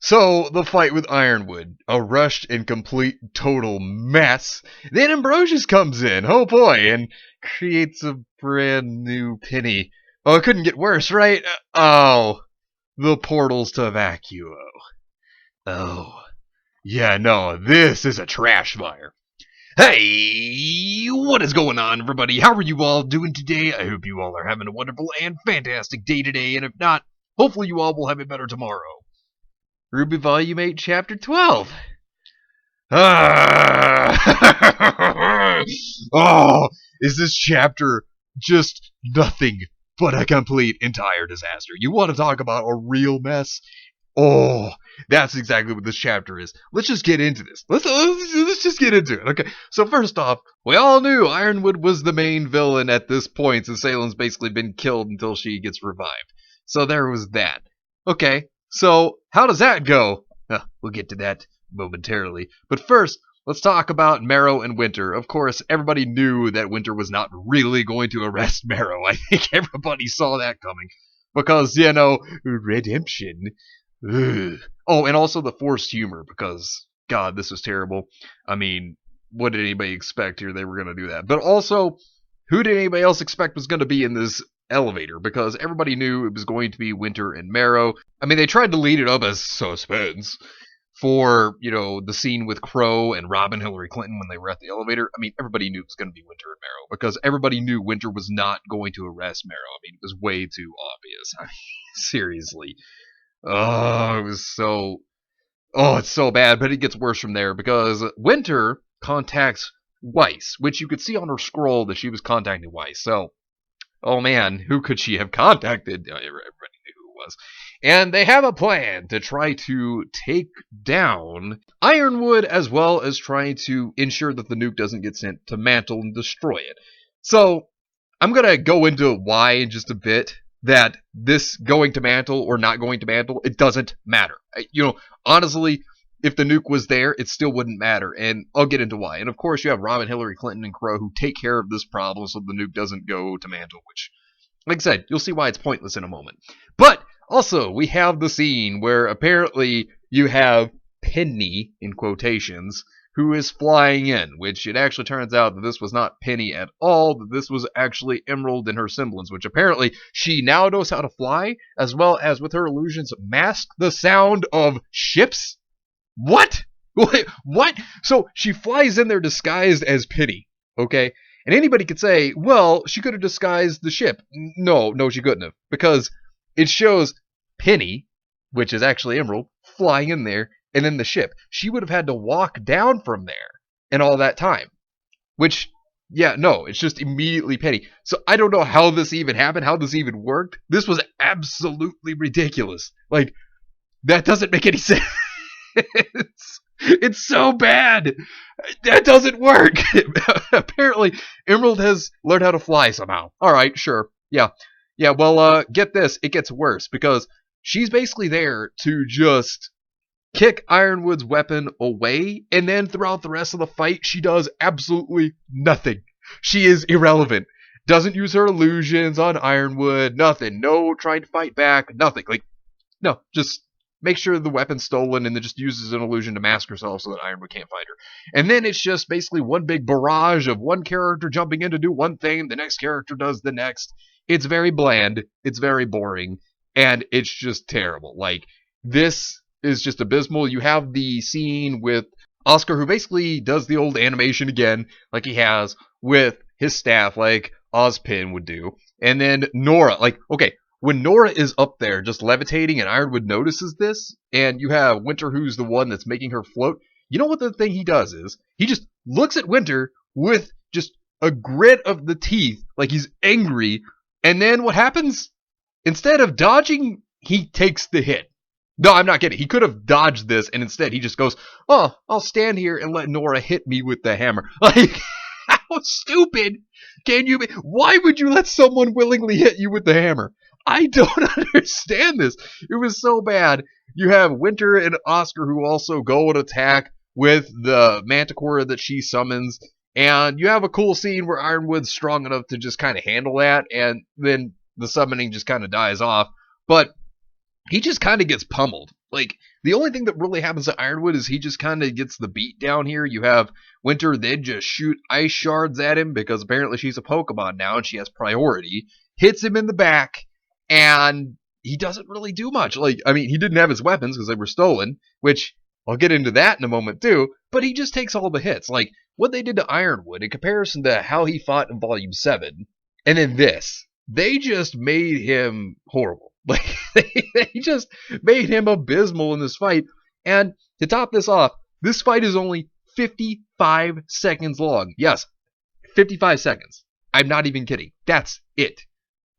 So, the fight with Ironwood, a rushed and complete total mess. Then Ambrosius comes in, oh boy, and creates a brand new Penny. Oh, it couldn't get worse, right? Oh, the portals to Vacuo. Oh, yeah, no, this is a Trashfire. Hey, what is going on, everybody? How are you all doing today? I hope you all are having a wonderful and fantastic day today, and if not, hopefully you all will have it better tomorrow. RWBY Volume 8, Chapter 12. Oh, is this chapter just nothing but a complete entire disaster? You want to talk about a real mess? Oh, that's exactly what this chapter is. Let's just get into this. Let's just get into it. Okay, so first off, we all knew Ironwood was the main villain at this point, since Salem's basically been killed until she gets revived. So there was that. Okay, so how does that go? We'll get to that momentarily. But first, let's talk about Marrow and Winter. Of course, everybody knew that Winter was not really going to arrest Marrow. I think everybody saw that coming. Because, you know, redemption. Ugh. Oh, and also the forced humor, because, God, this was terrible. I mean, what did anybody expect here they were going to do that? But also, who did anybody else expect was going to be in this elevator? Because everybody knew it was going to be Winter and Marrow. I mean, they tried to lead it up as suspense for, you know, the scene with Crow and Rob and Hillary Clinton when they were at the elevator. I mean, everybody knew it was going to be Winter and Marrow, because everybody knew Winter was not going to arrest Marrow. I mean, it was way too obvious. I mean, seriously. Oh, it was so... Oh, it's so bad, but it gets worse from there, because Winter contacts Weiss, which you could see on her scroll that she was contacting Weiss. So, oh man, who could she have contacted? Everybody knew who it was. And they have a plan to try to take down Ironwood, as well as trying to ensure that the nuke doesn't get sent to Mantle and destroy it. So, I'm going to go into why in just a bit, that this going to Mantle or not going to Mantle, it doesn't matter. You know, honestly, if the nuke was there, it still wouldn't matter, and I'll get into why. And of course, you have Rob and Hillary Clinton and Crow who take care of this problem so the nuke doesn't go to Mantle, which, like I said, you'll see why it's pointless in a moment. But also, we have the scene where apparently you have Penny, in quotations, who is flying in, which it actually turns out that this was not Penny at all, that this was actually Emerald in her semblance, which apparently she now knows how to fly, as well as with her illusions mask the sound of ships? What? Wait, what? So she flies in there disguised as Penny, okay? And anybody could say, well, she could have disguised the ship. No, she couldn't have, because it shows Penny, which is actually Emerald, flying in there, and then the ship. She would have had to walk down from there in all that time. Which, yeah, no, it's just immediately Penny. So I don't know how this even happened, how this even worked. This was absolutely ridiculous. Like, that doesn't make any sense. It's so bad. That doesn't work. Apparently, Emerald has learned how to fly somehow. Alright, sure. Yeah, well, get this. It gets worse, because she's basically there to just kick Ironwood's weapon away, and then throughout the rest of the fight, she does absolutely nothing. She is irrelevant. Doesn't use her illusions on Ironwood, nothing. No trying to fight back, nothing. Like, no, just make sure the weapon's stolen, and then just uses an illusion to mask herself so that Ironwood can't find her. And then it's just basically one big barrage of one character jumping in to do one thing, the next character does the next. It's very bland, it's very boring, and it's just terrible. Like, this is just abysmal. You have the scene with Oscar, who basically does the old animation again, like he has with his staff, like Ozpin would do. And then Nora, like, okay, when Nora is up there just levitating and Ironwood notices this, and you have Winter, who's the one that's making her float, you know what the thing he does is, he just looks at Winter with just a grit of the teeth, like he's angry, and then what happens? Instead of dodging, he takes the hit. No, I'm not kidding. He could have dodged this, and instead he just goes, oh, I'll stand here and let Nora hit me with the hammer. Like, how stupid can you be? Why would you let someone willingly hit you with the hammer? I don't understand this. It was so bad. You have Winter and Oscar, who also go and attack with the Manticore that she summons, and you have a cool scene where Ironwood's strong enough to just kind of handle that, and then the summoning just kind of dies off. But he just kind of gets pummeled. Like, the only thing that really happens to Ironwood is he just kind of gets the beat down here. You have Winter then just shoot ice shards at him because apparently she's a Pokemon now and she has priority. Hits him in the back, and he doesn't really do much. Like, I mean, he didn't have his weapons because they were stolen, which I'll get into that in a moment too, but he just takes all the hits. Like, what they did to Ironwood in comparison to how he fought in Volume 7, and then this, they just made him horrible. Like, they just made him abysmal in this fight. And to top this off, this fight is only 55 seconds long. Yes, 55 seconds. I'm not even kidding. That's it.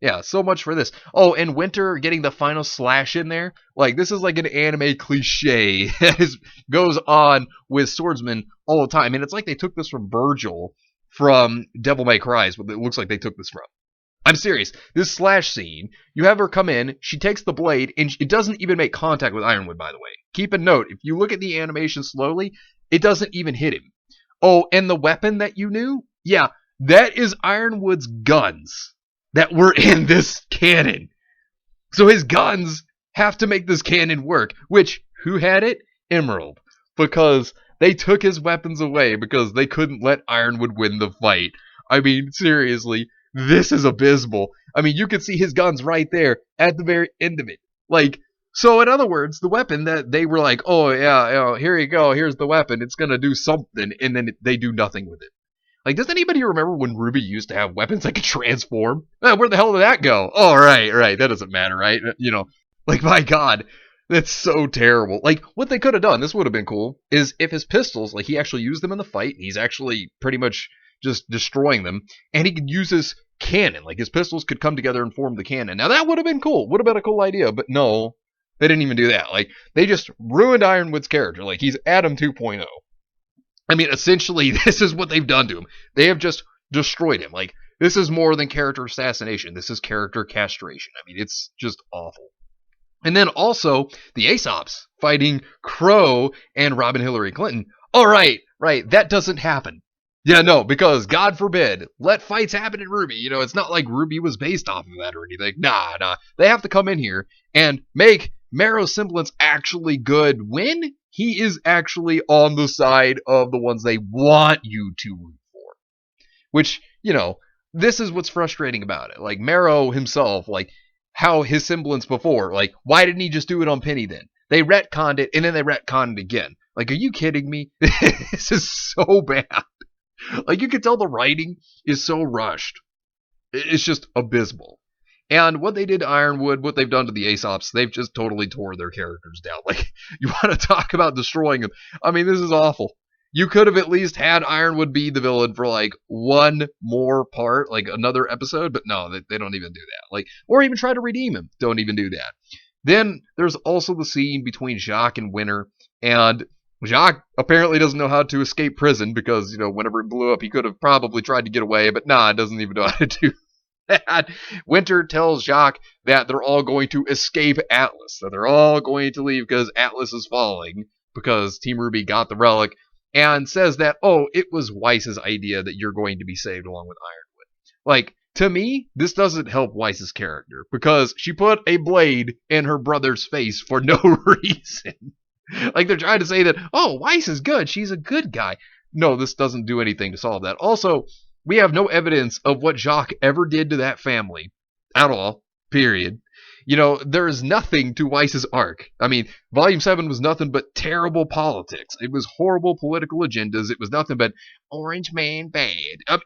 Yeah, so much for this. Oh, and Winter getting the final slash in there. Like, this is like an anime cliche that goes on with swordsmen all the time. And it's like they took this from Virgil from Devil May Cry, is what it looks like they took this from. I'm serious. This slash scene, you have her come in, she takes the blade, and it doesn't even make contact with Ironwood, by the way. Keep a note, if you look at the animation slowly, it doesn't even hit him. Oh, and the weapon that you knew? Yeah, that is Ironwood's guns that were in this cannon. So his guns have to make this cannon work, which, who had it? Emerald. Because they took his weapons away because they couldn't let Ironwood win the fight. I mean, seriously. This is abysmal. I mean, you can see his guns right there at the very end of it. Like, so in other words, the weapon that they were like, oh yeah, here you go, here's the weapon, it's gonna do something, and then they do nothing with it. Like, does anybody remember when RWBY used to have weapons that could transform? Where the hell did that go? Oh, right, that doesn't matter, right? You know, like, my God, that's so terrible. Like, what they could have done, this would have been cool, is if his pistols, like, he actually used them in the fight, and he's actually pretty much just destroying them, and he could use his cannon. Like, his pistols could come together and form the cannon. Now, that would have been cool. Would have been a cool idea, but no, they didn't even do that. Like, they just ruined Ironwood's character. Like, he's Adam 2.0. I mean, essentially, this is what they've done to him. They have just destroyed him. Like, this is more than character assassination. This is character castration. I mean, it's just awful. And then also, the Aesops fighting Crow and Robin Hillary Clinton. Oh, right, that doesn't happen. Yeah, no, because God forbid, let fights happen in RWBY. You know, it's not like RWBY was based off of that or anything. Nah. They have to come in here and make Marrow's semblance actually good when he is actually on the side of the ones they want you to root for. Which, you know, this is what's frustrating about it. Like, Marrow himself, like, how his semblance before, like, why didn't he just do it on Penny then? They retconned it, and then they retconned it again. Like, are you kidding me? This is so bad. Like, you can tell the writing is so rushed. It's just abysmal. And what they did to Ironwood, what they've done to the Aesops, they've just totally tore their characters down. Like, you want to talk about destroying them. I mean, this is awful. You could have at least had Ironwood be the villain for, like, one more part, like another episode, but no, they don't even do that. Like, or even try to redeem him. Don't even do that. Then there's also the scene between Jacques and Winter, and Jacques apparently doesn't know how to escape prison because, you know, whenever it blew up, he could have probably tried to get away, but nah, doesn't even know how to do that. Winter tells Jacques that they're all going to escape Atlas, that they're all going to leave because Atlas is falling, because Team RWBY got the relic, and says that, oh, it was Weiss's idea that you're going to be saved along with Ironwood. Like, to me, this doesn't help Weiss's character, because she put a blade in her brother's face for no reason. Like, they're trying to say that, oh, Weiss is good, she's a good guy. No, this doesn't do anything to solve that. Also, we have no evidence of what Jacques ever did to that family. At all. Period. You know, there is nothing to Weiss's arc. I mean, Volume 7 was nothing but terrible politics. It was horrible political agendas. It was nothing but Orange Man bad.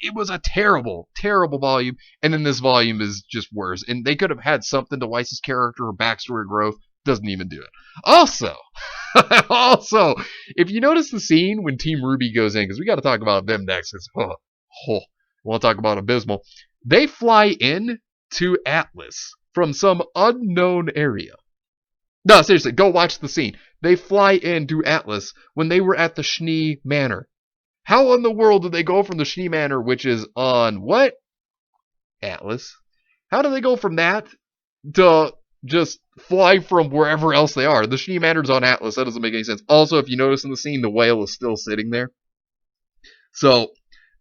It was a terrible, terrible volume. And then this volume is just worse. And they could have had something to Weiss's character or backstory growth. Doesn't even do it. Also, if you notice the scene when Team RWBY goes in, because we got to talk about them next, because we'll talk about abysmal. They fly in to Atlas from some unknown area. No, seriously, go watch the scene. They fly into Atlas when they were at the Schnee Manor. How in the world did they go from the Schnee Manor, which is on what? Atlas. How do they go from that to just fly from wherever else they are? The Schnee Manor's on Atlas. That doesn't make any sense. Also, if you notice in the scene, the whale is still sitting there. So,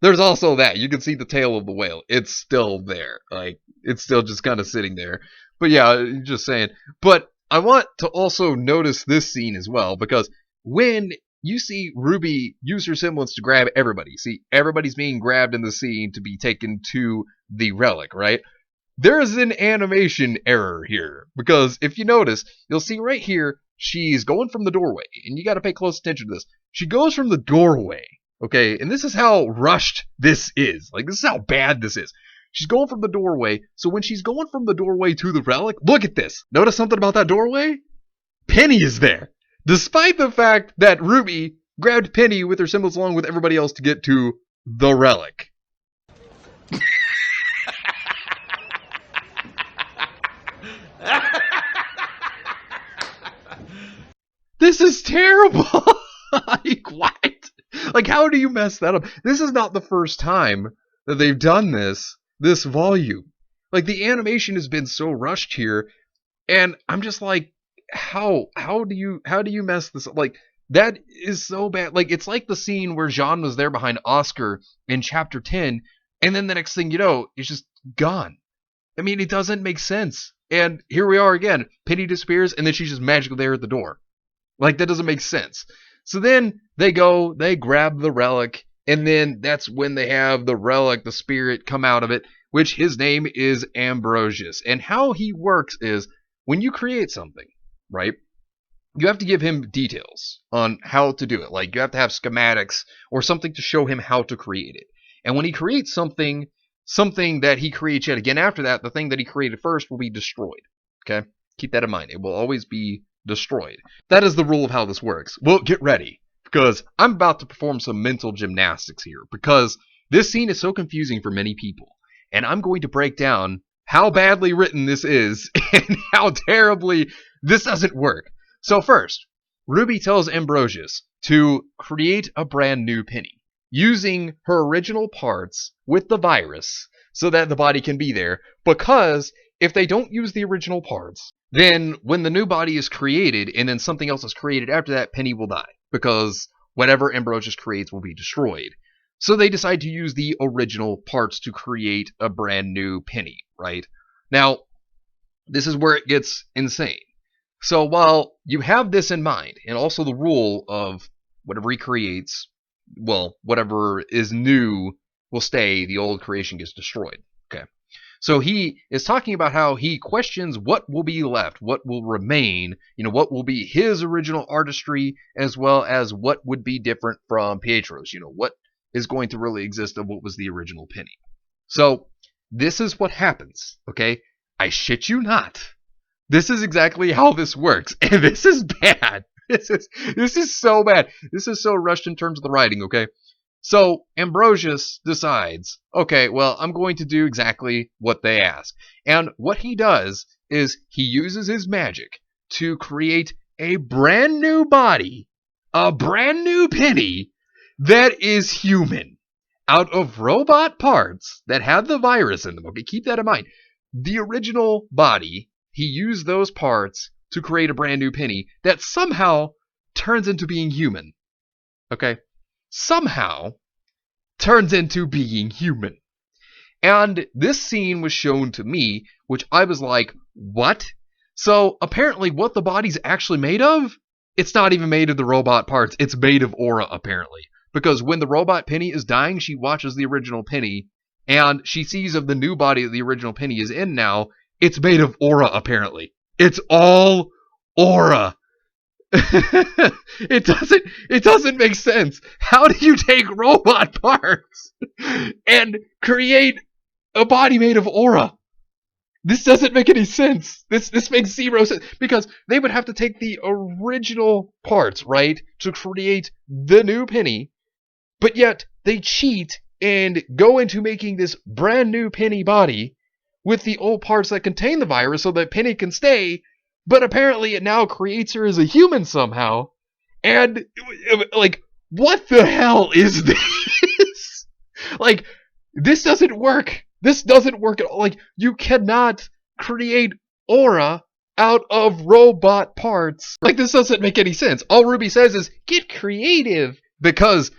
there's also that. You can see the tail of the whale. It's still there. Like, it's still just kind of sitting there. But yeah, just saying. But I want to also notice this scene as well, because when you see RWBY use her semblance to grab everybody, see, everybody's being grabbed in the scene to be taken to the relic, right? There is an animation error here, because if you notice, you'll see right here, she's going from the doorway, and you got to pay close attention to this. She goes from the doorway, okay, and this is how rushed this is. Like, this is how bad this is. She's going from the doorway, so when she's going from the doorway to the relic, look at this. Notice something about that doorway? Penny is there. Despite the fact that RWBY grabbed Penny with her symbols along with everybody else to get to the relic. This is terrible. Like, what? Like, how do you mess that up? This is not the first time that they've done this volume. Like, the animation has been so rushed here, and I'm just like, how do you mess this up? Like, that is so bad. Like, it's like the scene where Jean was there behind Oscar in chapter 10, and then the next thing you know, it's just gone. I mean, it doesn't make sense. And here we are again. Penny disappears, and then she's just magically there at the door. Like, that doesn't make sense. So then they go, they grab the relic, and then that's when they have the relic, the spirit, come out of it, which his name is Ambrosius. And how he works is, when you create something, right, you have to give him details on how to do it. Like, you have to have schematics or something to show him how to create it. And when he creates something that he creates yet again after that, the thing that he created first will be destroyed. Okay? Keep that in mind. It will always be destroyed. That is the rule of how this works. Well, get ready, because I'm about to perform some mental gymnastics here, because this scene is so confusing for many people, and I'm going to break down how badly written this is and how terribly this doesn't work. So first, RWBY tells Ambrosius to create a brand new Penny using her original parts with the virus so that the body can be there, because if they don't use the original parts, then when the new body is created and then something else is created after that, Penny will die, because whatever Ambrosius creates will be destroyed. So they decide to use the original parts to create a brand new Penny, right? Now, this is where it gets insane. So while you have this in mind, and also the rule of whatever he creates, well, whatever is new will stay, the old creation gets destroyed. Okay. So he is talking about how he questions what will be left, what will remain, what will be his original artistry, as well as what would be different from Pietro's, what is going to really exist of what was the original Penny. So this is what happens, okay? I shit you not. This is exactly how this works, and this is bad. This is so bad. This is so rushed in terms of the writing, okay? So Ambrosius decides, okay, well, I'm going to do exactly what they ask. And what he does is he uses his magic to create a brand new body, a brand new Penny that is human, out of robot parts that have the virus in them. Okay, keep that in mind. The original body, he used those parts to create a brand new Penny that somehow turns into being human. Okay? Somehow turns into being human. And this scene was shown to me, which I was like, what? So apparently what the body's actually made of, it's not even made of the robot parts. It's made of aura, apparently. Because when the robot Penny is dying, she watches the original Penny, and she sees of the new body that the original Penny is in now, it's made of aura, apparently. It's all aura. It doesn't make sense. How do you take robot parts and create a body made of aura? This doesn't make any sense. This makes zero sense, because they would have to take the original parts, right, to create the new Penny, but yet they cheat and go into making this brand new Penny body with the old parts that contain the virus so that Penny can stay. But apparently it now creates her as a human somehow. And, like, what the hell is this? Like, this doesn't work. This doesn't work at all. Like, you cannot create aura out of robot parts. Like, this doesn't make any sense. All RWBY says is, get creative. Because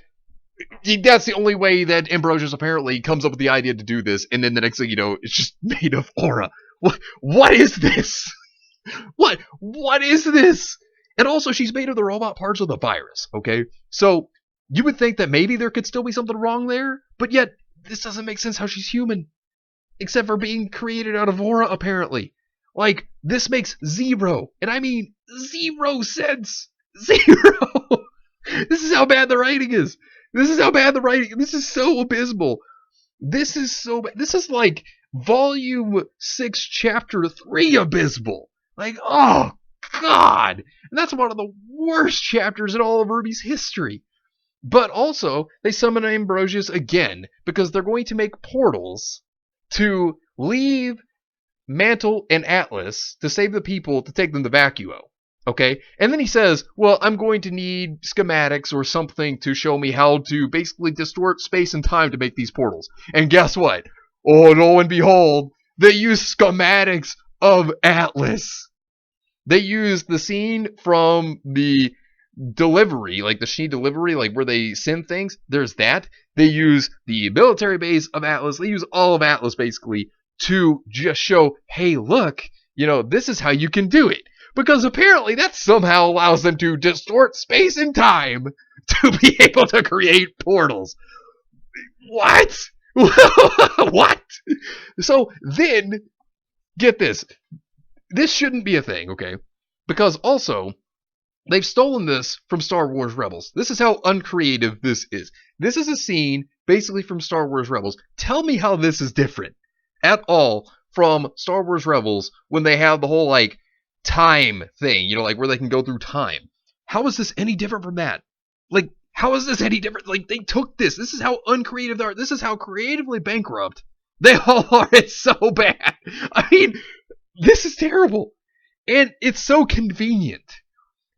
that's the only way that Ambrosius apparently comes up with the idea to do this. And then the next thing you know, it's just made of aura. What is this? What is this? And also, she's made of the robot parts of the virus, okay? So, you would think that maybe there could still be something wrong there, but yet, this doesn't make sense how she's human. Except for being created out of aura, apparently. Like, this makes zero, and I mean 0 sense. 0! This is how bad the writing is. This is how bad the writing. This is so abysmal. This is so bad. This is like Volume 6, Chapter 3 abysmal. Like, oh, God. And that's one of the worst chapters in all of RWBY's history. But also, they summon Ambrosius again, because they're going to make portals to leave Mantle and Atlas to save the people to take them to Vacuo. Okay? And then he says, well, I'm going to need schematics or something to show me how to basically distort space and time to make these portals. And guess what? Oh, lo and behold, they use schematics of Atlas. They use the scene from the delivery, like the She delivery, like where they send things. There's that. They use the military base of Atlas. They use all of Atlas, basically, to just show, hey, look, this is how you can do it. Because apparently that somehow allows them to distort space and time to be able to create portals. What? What? So then, get this. This shouldn't be a thing, okay? Because also, they've stolen this from Star Wars Rebels. This is how uncreative this is. This is a scene basically from Star Wars Rebels. Tell me how this is different at all from Star Wars Rebels when they have the whole, like, time thing, like where they can go through time. How is this any different from that? Like, how is this any different? Like, they took this. This is how uncreative they are. This is how creatively bankrupt they all are. It's so bad. I mean, this is terrible. And it's so convenient.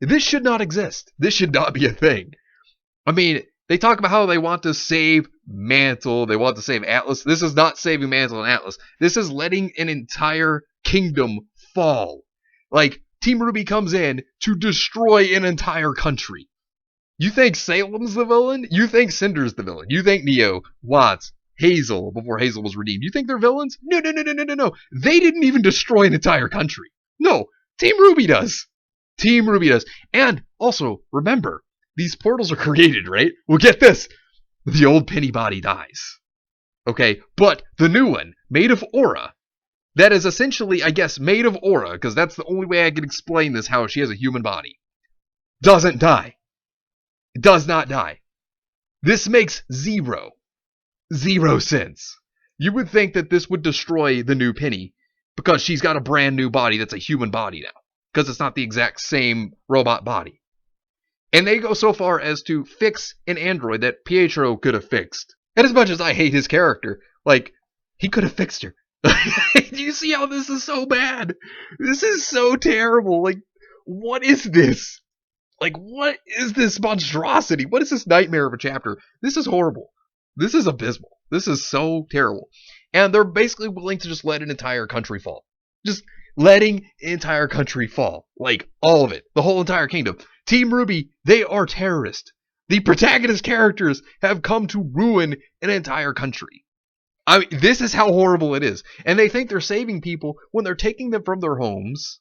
This should not exist. This should not be a thing. I mean, they talk about how they want to save Mantle. They want to save Atlas. This is not saving Mantle and Atlas. This is letting an entire kingdom fall. Like, Team RWBY comes in to destroy an entire country. You think Salem's the villain? You think Cinder's the villain? You think Neo, Watts, Hazel, before Hazel was redeemed, you think they're villains? No. They didn't even destroy an entire country. No, Team RWBY does. Team RWBY does. And also, remember, these portals are created, right? Well, get this. The old Penny body dies. Okay, but the new one, made of aura, that is essentially, I guess, made of aura, because that's the only way I can explain this, how she has a human body, doesn't die. It does not die. This makes zero sense. You would think that this would destroy the new Penny, because she's got a brand new body that's a human body now, because it's not the exact same robot body. And they go so far as to fix an android that Pietro could have fixed. And as much as I hate his character, like, he could have fixed her. Do you see how this is so bad? This is so terrible. Like, what is this? Like, what is this monstrosity? What is this nightmare of a chapter? This is horrible. This is abysmal. This is so terrible. And they're basically willing to just let an entire country fall. Just letting an entire country fall. Like, all of it. The whole entire kingdom. Team RWBY, they are terrorists. The protagonist characters have come to ruin an entire country. I mean, this is how horrible it is. And they think they're saving people when they're taking them from their homes.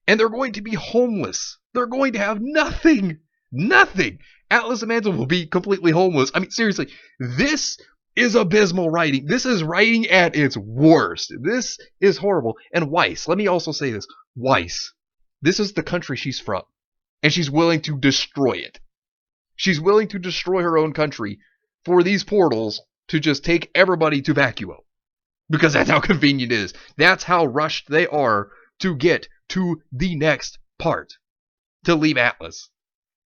And they're going to be homeless. They're going to have nothing. Nothing. Atlas and Mantle will be completely homeless. I mean, seriously, this is abysmal writing. This is writing at its worst. This is horrible. And Weiss, let me also say this. Weiss, this is the country she's from. And she's willing to destroy it. She's willing to destroy her own country for these portals to just take everybody to Vacuo. Because that's how convenient it is. That's how rushed they are to get to the next part. To leave Atlas.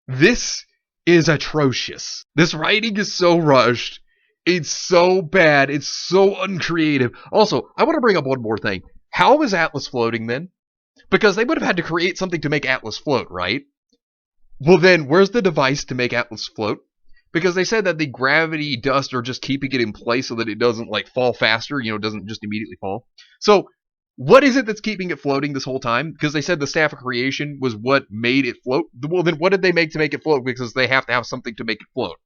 This is atrocious. This writing is so rushed. It's so bad. It's so uncreative. Also, I want to bring up one more thing. How is Atlas floating then? Because they would have had to create something to make Atlas float, right? Well then, where's the device to make Atlas float? Because they said that the gravity dust are just keeping it in place so that it doesn't like fall faster, doesn't just immediately fall. So, what is it that's keeping it floating this whole time? Because they said the Staff of Creation was what made it float. Well then, what did they make to make it float? Because they have to have something to make it float.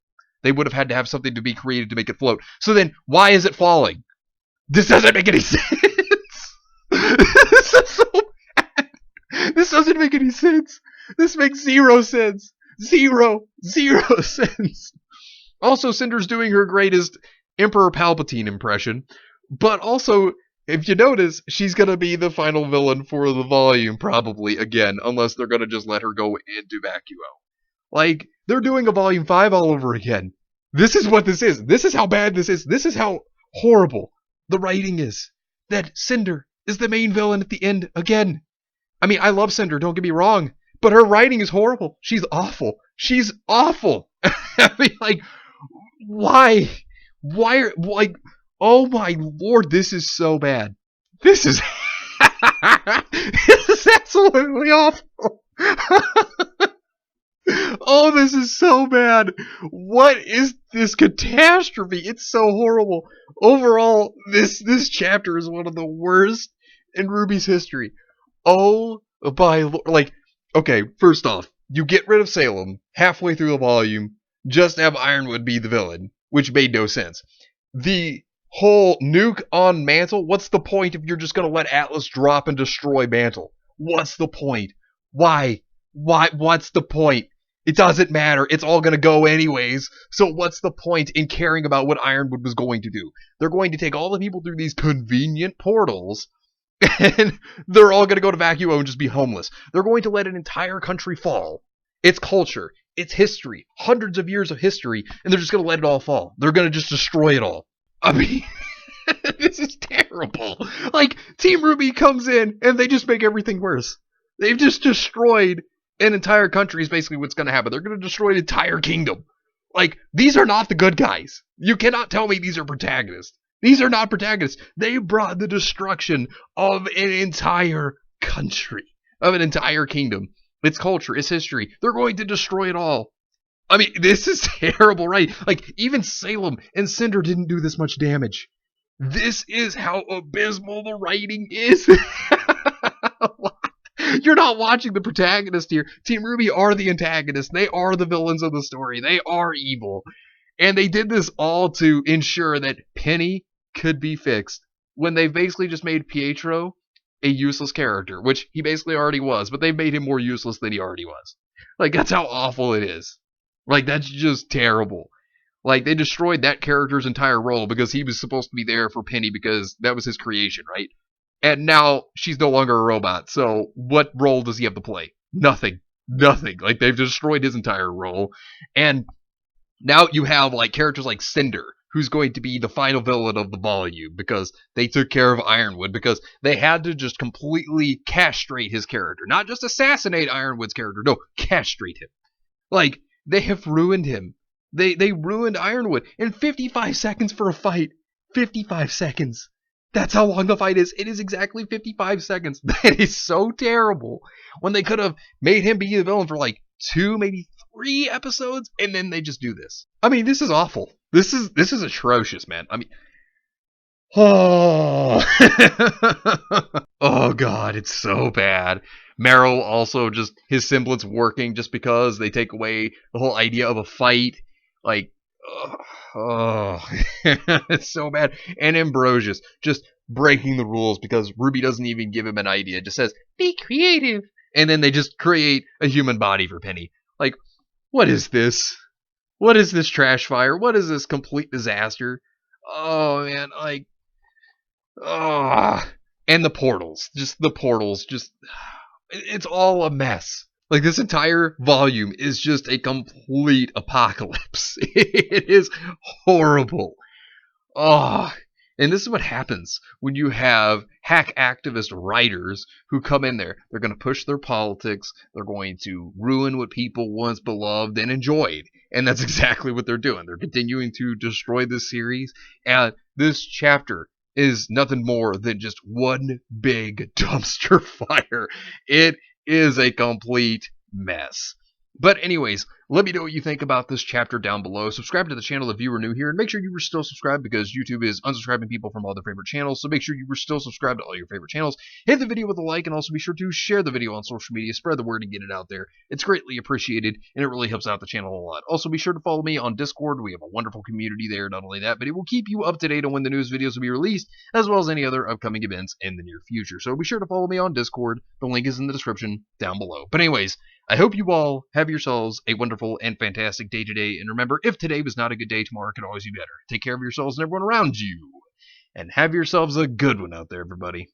They would have had to have something to be created to make it float. So then, why is it falling? This doesn't make any sense. This is so bad. This doesn't make any sense. This makes zero sense. Zero sense. Also, Cinder's doing her greatest Emperor Palpatine impression, but also, if you notice, she's gonna be the final villain for the volume, probably, again, unless they're gonna just let her go into Vacuo. Like, they're doing a Volume 5 all over again. This is what this is. This is how bad this is. This is how horrible the writing is. That Cinder is the main villain at the end again. I mean, I love Cinder, don't get me wrong, but her writing is horrible. She's awful. She's awful. I mean, like, why? Why are, like, oh my lord, this is so bad. This is, this is absolutely awful. Oh, this is so bad. What is this catastrophe? It's so horrible. Overall, this chapter is one of the worst in RWBY's history. Oh, like, okay, first off, you get rid of Salem halfway through the volume, just have Ironwood be the villain, which made no sense. The whole nuke on Mantle, what's the point if you're just going to let Atlas drop and destroy Mantle? What's the point? Why? What's the point? It doesn't matter. It's all going to go anyways. So what's the point in caring about what Ironwood was going to do? They're going to take all the people through these convenient portals, and they're all going to go to Vacuo and just be homeless. They're going to let an entire country fall. Its culture, its history, hundreds of years of history, and they're just going to let it all fall. They're going to just destroy it all. I mean, this is terrible. Like, Team RWBY comes in, and they just make everything worse. They've just destroyed an entire country is basically what's going to happen. They're going to destroy an entire kingdom. Like, these are not the good guys. You cannot tell me these are protagonists. These are not protagonists. They brought the destruction of an entire country, of an entire kingdom. Its culture, its history. They're going to destroy it all. I mean, this is terrible, right? Like, even Salem and Cinder didn't do this much damage. This is how abysmal the writing is. You're not watching the protagonist here. Team RWBY are the antagonists. They are the villains of the story. They are evil. And they did this all to ensure that Penny could be fixed when they basically just made Pietro a useless character, which he basically already was, but they made him more useless than he already was. Like, that's how awful it is. Like, that's just terrible. Like, they destroyed that character's entire role because he was supposed to be there for Penny because that was his creation, right? And now she's no longer a robot, so what role does he have to play? Nothing. Like, they've destroyed his entire role. And now you have, like, characters like Cinder, who's going to be the final villain of the volume because they took care of Ironwood, because they had to just completely castrate his character. Not just assassinate Ironwood's character, no, castrate him. Like, they have ruined him. They ruined Ironwood in 55 seconds for a fight. 55 seconds. That's how long the fight is. It is exactly 55 seconds. That is so terrible. When they could have made him be the villain for like 2, maybe 3 episodes, and then they just do this. I mean, this is awful. This is atrocious, man. I mean, oh, oh god, it's so bad. Meryl also just his semblance working just because they take away the whole idea of a fight. Like, oh, it's so bad. And Ambrosius just breaking the rules because RWBY doesn't even give him an idea. It just says, be creative. And then they just create a human body for Penny. Like, what is this? What is this Trashfire? What is this complete disaster? Oh, man, like, oh. And the portals. Just the portals. Just, it's all a mess. Like, this entire volume is just a complete apocalypse. It is horrible. Oh, and this is what happens when you have hack activist writers who come in there. They're going to push their politics. They're going to ruin what people once beloved and enjoyed. And that's exactly what they're doing. They're continuing to destroy this series. And this chapter is nothing more than just one big dumpster fire. It is a complete mess. But anyways, Let me know what you think about this chapter down below. Subscribe to the channel if you are new here, and make sure you were still subscribed because YouTube is unsubscribing people from all their favorite channels, so make sure you were still subscribed to all your favorite channels. Hit the video with a like, and also be sure to share the video on social media, spread the word, and get it out there. It's greatly appreciated, and it really helps out the channel a lot. Also, be sure to follow me on Discord. We have a wonderful community there. Not only that, but it will keep you up to date on when the news videos will be released, as well as any other upcoming events in the near future. So be sure to follow me on Discord. The link is in the description down below. But anyways, I hope you all have yourselves a wonderful and fantastic day today. And remember, if today was not a good day, tomorrow could always be better. Take care of yourselves and everyone around you. And have yourselves a good one out there, everybody.